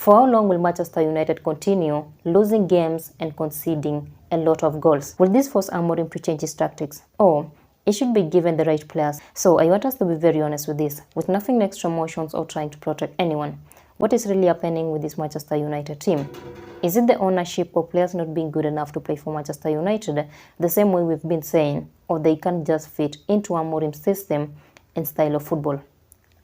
For how long will Manchester United continue losing games and conceding a lot of goals? Will this force Amorim to change his tactics? Or it should be given the right players? So I want us to be very honest with this, with nothing extra emotions or trying to protect anyone. What is really happening with this Manchester United team? Is it the ownership or players not being good enough to play for Manchester United the same way we've been saying, or they can't just fit into Amorim's system and style of football?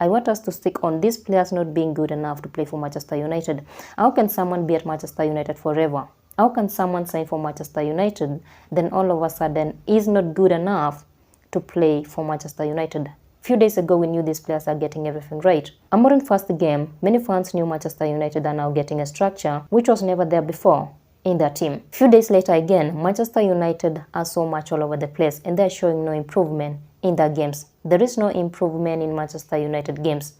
I want us to stick on these players not being good enough to play for Manchester United. How can someone be at Manchester United forever? How can someone sign for Manchester United, then all of a sudden is not good enough to play for Manchester United? A few days ago, we knew these players are getting everything right. Amorim's first game, many fans knew Manchester United are now getting a structure which was never there before in their team. A few days later again, Manchester United are so much all over the place and they're showing no improvement in their games. There is no improvement in Manchester United games.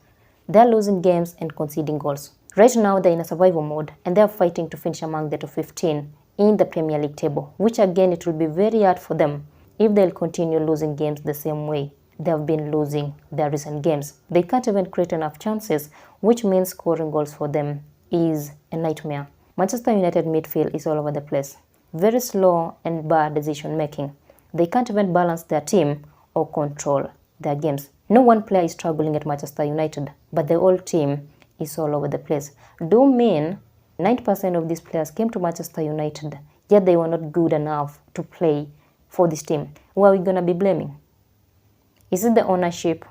They're losing games and conceding goals. Right now, they're in a survival mode and they're fighting to finish among the top 15 in the Premier League table, which again, it will be very hard for them if they'll continue losing games the same way they have been losing their recent games. They can't even create enough chances, which means scoring goals for them is a nightmare. Manchester United midfield is all over the place. Very slow and bad decision making. They can't even balance their team or control their games. No one player is struggling at Manchester United, but the whole team is all over the place. Do mean 90% of these players came to Manchester United, yet they were not good enough to play for this team. Who are we going to be blaming? Is it the ownership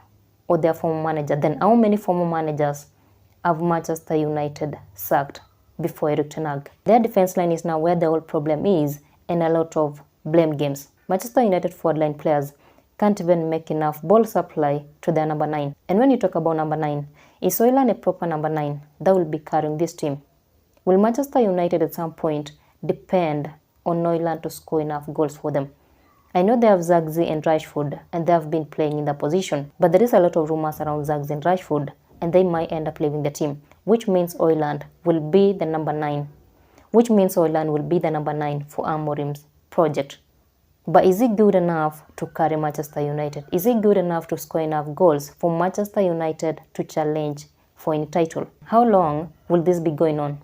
or their former manager? Then how many former managers have Manchester United sacked before Erik ten Hag? Their defense line is now where the whole problem is, and a lot of blame games. Manchester United forward line players can't even make enough ball supply to their number 9. And when you talk about number 9, is Højlund a proper number 9 that will be carrying this team? Will Manchester United at some point depend on Højlund to score enough goals for them? I know they have Zagzi and Rashford and they have been playing in that position, but there is a lot of rumors around Zagzi and Rashford and they might end up leaving the team, which means Højlund will be the number 9. Which means Højlund will be the number 9 for Amorim's project. But is he good enough to carry Manchester United? Is he good enough to score enough goals for Manchester United to challenge for any title? How long will this be going on?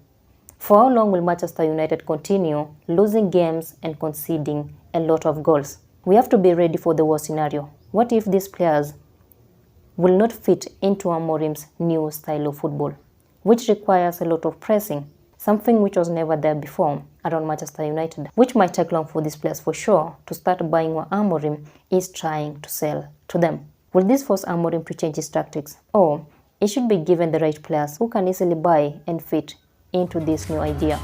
For how long will Manchester United continue losing games and conceding a lot of goals? We have to be ready for the worst scenario. What if these players will not fit into Amorim's new style of football, which requires a lot of pressing, something which was never there before around Manchester United, which might take long for these players for sure to start buying what Amorim is trying to sell to them? Will this force Amorim to change his tactics? Or it should be given the right players who can easily buy and fit into this new idea?